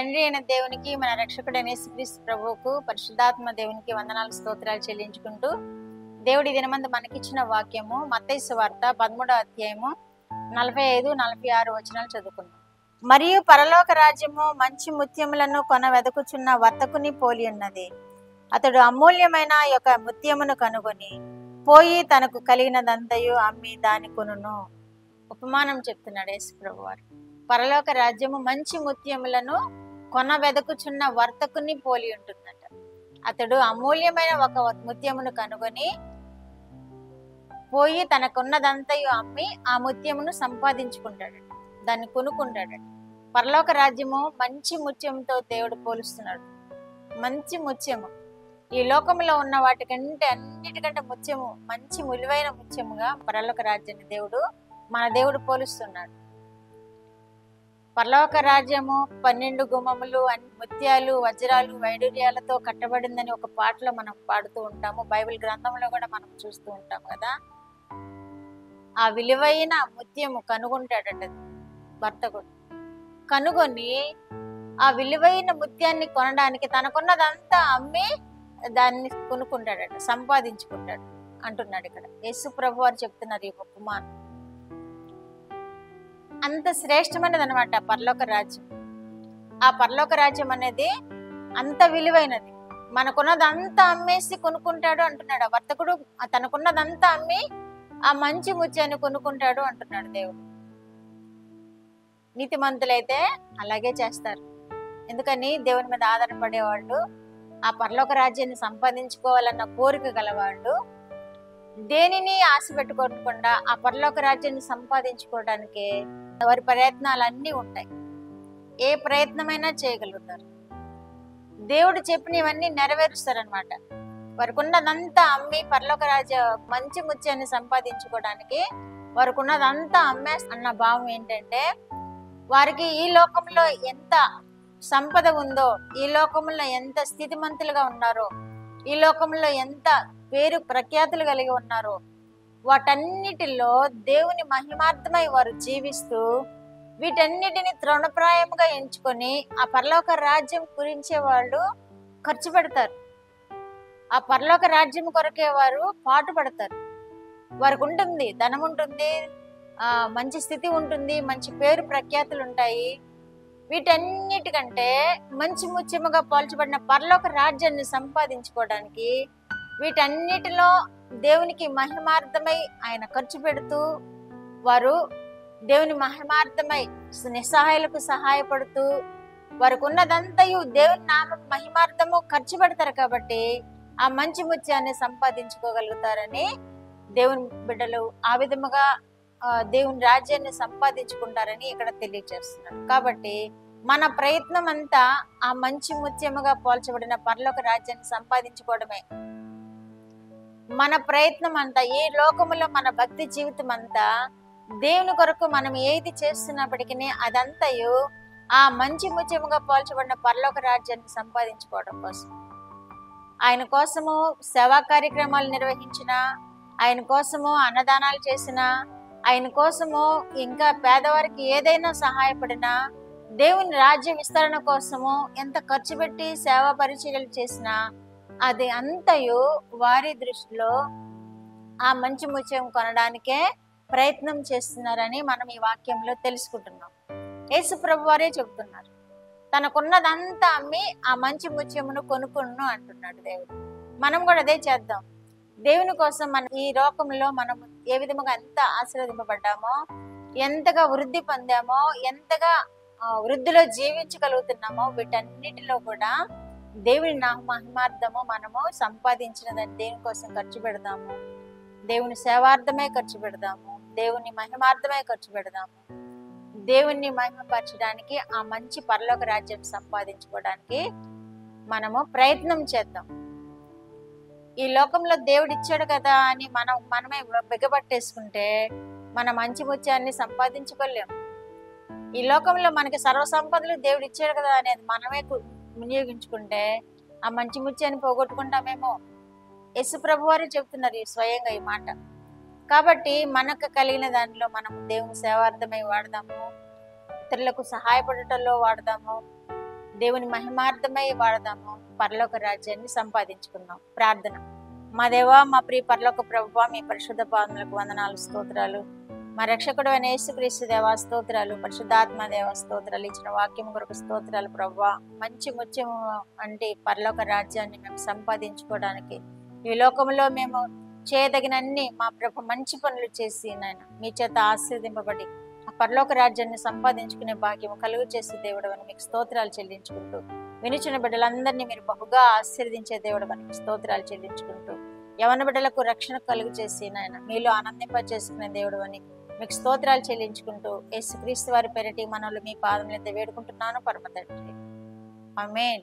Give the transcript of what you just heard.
తండ్రి అయిన దేవునికి, మన రక్షకుడైన యేసుక్రీస్తు ప్రభువుకు, పరిశుద్ధాత్మ దేవునికి వందనాలు స్తోత్రాలు చెల్లించుకుంటూ, దేవుడి దినమందు మనకిచ్చిన వాక్యము మత్తయి సువార్త 13వ అధ్యాయము 45-46 వచనాలు చదువుకుందాం. మరియు పరలోక రాజ్యము మంచి ముత్యములను కొన వెదకుచున్న వర్తకుని పోలి ఉన్నది. అతడు అమూల్యమైన యొక్క ముత్యమును కనుగొని పోయి తనకు కలిగినదంతయు అమ్మి దాని కొనును. ఉపమానం చెప్తున్నాడు యేసు ప్రభువారు. పరలోక రాజ్యము మంచి ముత్యములను కొన వెదకుచున్న వర్తకుని పోలి ఉంటుందట. అతడు అమూల్యమైన ఒక ముత్యమును కనుగొని పోయి తనకున్నదంతయు అమ్మి ఆ ముత్యమును సంపాదించుకుంటాడట, దాన్ని కొనుక్కుంటాడట. పరలోక రాజ్యము మంచి ముత్యంతో దేవుడు పోలుస్తున్నాడు. మంచి ముత్యము, ఈ లోకంలో ఉన్న వాటికంటే అన్నిటికంటే ముత్యము, మంచి విలువైన ముత్యముగా పరలోక రాజ్యాన్ని మన దేవుడు పోలుస్తున్నాడు. పరలోక రాజ్యము 12 గుమ్మములు, ముత్యాలు, వజ్రాలు, వైడూర్యాలతో కట్టబడిందని ఒక పాటలో మనం పాడుతూ ఉంటాము. బైబిల్ గ్రంథంలో కూడా మనం చూస్తూ ఉంటాం కదా. ఆ విలువైన ముత్యము కనుగొంటాడట వర్తకుడు. కనుగొని ఆ విలువైన ముత్యాన్ని కొనడానికి తనకున్నదంతా అమ్మి దాన్ని కొనుక్కుంటాడట, సంపాదించుకుంటాడు అంటున్నాడు ఇక్కడ యేసు ప్రభు వారు చెప్తున్నారు ఈ ఉపమానం. అంత శ్రేష్టమైనది అనమాట పరలోక రాజ్యం. ఆ పరలోక రాజ్యం అనేది అంత విలువైనది. మనకున్నదంతా అమ్మేసి కొనుక్కుంటాడు అంటున్నాడు ఆ వర్తకుడు. తనకున్నదంతా అమ్మి ఆ మంచి ముత్యాన్ని కొనుక్కుంటాడు అంటున్నాడు దేవుడు. నీతిమంతులైతే అలాగే చేస్తారు. ఎందుకని దేవుని మీద ఆధారపడేవాళ్ళు, ఆ పరలోక రాజ్యాన్ని సంపాదించుకోవాలన్న కోరిక గలవాళ్ళు దేనిని ఆశ పెట్టుకోకుండా ఆ పరలోక రాజ్యాన్ని సంపాదించుకోవడానికి వారి ప్రయత్నాలన్నీ ఉంటాయి. ఏ ప్రయత్నమైనా చేయగలుగుతారు. దేవుడు చెప్పినవన్నీ నెరవేరుస్తారనమాట. వారికి ఉన్నదంతా అమ్మి పరలోక రాజ్య మంచి ముత్యాన్ని సంపాదించుకోవడానికి వారికి ఉన్నదంతా అమ్మే అన్న భావం ఏంటంటే, వారికి ఈ లోకంలో ఎంత సంపద ఉందో, ఈ లోకంలో ఎంత స్థితిమంతులుగా ఉన్నారో, ఈ లోకంలో ఎంత పేరు ప్రఖ్యాతులు కలిగి ఉన్నారో, వాటన్నిటిలో దేవుని మహిమార్థమై వారు జీవిస్తూ వీటన్నిటిని తృణప్రాయంగా ఎంచుకొని ఆ పరలోక రాజ్యం గురించే వాళ్ళు ఖర్చు పెడతారు. ఆ పరలోక రాజ్యం కొరకే వారు పాటు పడతారు. వారికి ఉంటుంది, ధనం ఉంటుంది, మంచి స్థితి ఉంటుంది, మంచి పేరు ప్రఖ్యాతులు ఉంటాయి. వీటన్నిటికంటే మంచి ముత్యముగా పోల్చబడిన పరలోక రాజ్యాన్ని సంపాదించుకోవడానికి వీటన్నిటిలో దేవునికి మహిమార్థమై ఆయన ఖర్చు పెడుతూ, వారు దేవుని మహిమార్థమై నిస్సహాయులకు సహాయపడుతూ వారికి ఉన్నదంతయు దేవుని నామ మహిమార్థము ఖర్చు పెడతారు. కాబట్టి ఆ మంచి ముత్యాన్ని సంపాదించుకోగలుగుతారని దేవుని బిడ్డలు ఆ విధముగా దేవుని రాజ్యాన్ని సంపాదించుకుంటారని ఇక్కడ తెలియజేస్తున్నారు. కాబట్టి మన ప్రయత్నం అంతా ఆ మంచి ముత్యముగా పోల్చబడిన పరలోక రాజ్యాన్ని సంపాదించుకోవడమే. మన ప్రయత్నం అంతా, ఈ లోకములో మన భక్తి జీవితం అంతా దేవుని కొరకు మనం ఏది చేస్తున్నప్పటికీ అదంతయు ఆ మంచి ముత్యముగా పోల్చబడిన పరలోక రాజ్యాన్ని సంపాదించుకోవడం కోసం. ఆయన కోసము సేవా కార్యక్రమాలు నిర్వహించిన, ఆయన కోసము అన్నదానాలు చేసిన, ఆయన కోసము ఇంకా పేదవారికి ఏదైనా సహాయపడినా, దేవుని రాజ్య విస్తరణ కోసము ఎంత ఖర్చు పెట్టి సేవా పరిచర్యలు చేసినా అది అంతయు వారి దృష్టిలో ఆ మంచి ముత్యం కొనడానికే ప్రయత్నం చేస్తున్నారని మనం ఈ వాక్యంలో తెలుసుకుంటున్నాం. యేసు ప్రభు వారే చెబుతున్నారు, తనకున్నదంతా అమ్మి ఆ మంచి ముత్యమును కొనుక్కును అంటున్నాడు దేవుడు. మనం కూడా అదే చేద్దాం. దేవుని కోసం మనం ఈ లోకంలో మనం ఏ విధముగా ఎంత ఆశీర్వదింపబడ్డామో, ఎంతగా వృద్ధి పొందామో, ఎంతగా వృద్ధిలో జీవించగలుగుతున్నామో, వీటన్నిటిలో కూడా దేవుని మహిమార్థము మనము సంపాదించినదని దేవుని కోసం ఖర్చు పెడదాము. దేవుని సేవార్థమే ఖర్చు పెడదాము. దేవుని మహిమార్థమే ఖర్చు పెడదాము. దేవుణ్ణి మహిమపరచడానికి, ఆ మంచి పరలోక రాజ్యం సంపాదించుకోవడానికి మనము ప్రయత్నం చేద్దాం. ఈ లోకంలో దేవుడు ఇచ్చాడు కదా అని మనమే బిగబట్టేసుకుంటే మన మంచి ముత్యాన్ని సంపాదించుకోలేము. ఈ లోకంలో మనకి సర్వసంపదలు దేవుడు ఇచ్చాడు కదా అనేది మనమే వినియోగించుకుంటే ఆ మంచి ముత్యాన్ని పోగొట్టుకుంటామేమో. యేసు ప్రభు వారు చెప్తున్నారు స్వయంగా ఈ మాట. కాబట్టి మనకు కలిగిన దానిలో మనం దేవుని సేవార్థమై వాడదాము, ఇతరులకు సహాయపడటంలో వాడదాము, దేవుని మహిమార్థమై వాడదాము, పరలోక రాజ్యాన్ని సంపాదించుకుందాం. ప్రార్థన. మా దేవా, మా ప్రియ పరలోక ప్రభువా, మీ పరిశుద్ధ పాదములకు వందనాలు, స్తోత్రాలు. మా రక్షకుడు అయిన యేసుక్రీస్తు దేవా స్తోత్రాలు, పరిశుద్ధాత్మ దేవా స్తోత్రాలు. ఇచ్చిన వాక్యం కొరకు స్తోత్రాలు ప్రభువా. మంచి ముత్యము అంటే పరలోక రాజ్యాన్ని మేము సంపాదించుకోవడానికి ఈ లోకంలో మేము చేయదగినన్ని మా ప్రభు మంచి పనులు చేసి నాయన మీ చేత ఆశీర్వదింపబడి ఆ పరలోక రాజ్యాన్ని సంపాదించుకునే భాగ్యం కలుగు చేసే దేవుడు అని మీకు స్తోత్రాలు చెల్లించుకుంటూ, వినిచిన బిడ్డలందరినీ మీరు బహుగా ఆశీర్వదించే దేవుడు అని మీకు స్తోత్రాలు చెల్లించుకుంటూ, యవన బిడ్డలకు రక్షణ కలుగు చేసి నాయన మీలో ఆనందింప చేసుకునే దేవుడు అని మీకు స్తోత్రాలు చెల్లించుకుంటూ, యేసుక్రీస్తు వారి పేరిట మనల్ని మీ పాదములైతే వేడుకుంటున్నాను పరమ తండ్రి. ఆమేన్.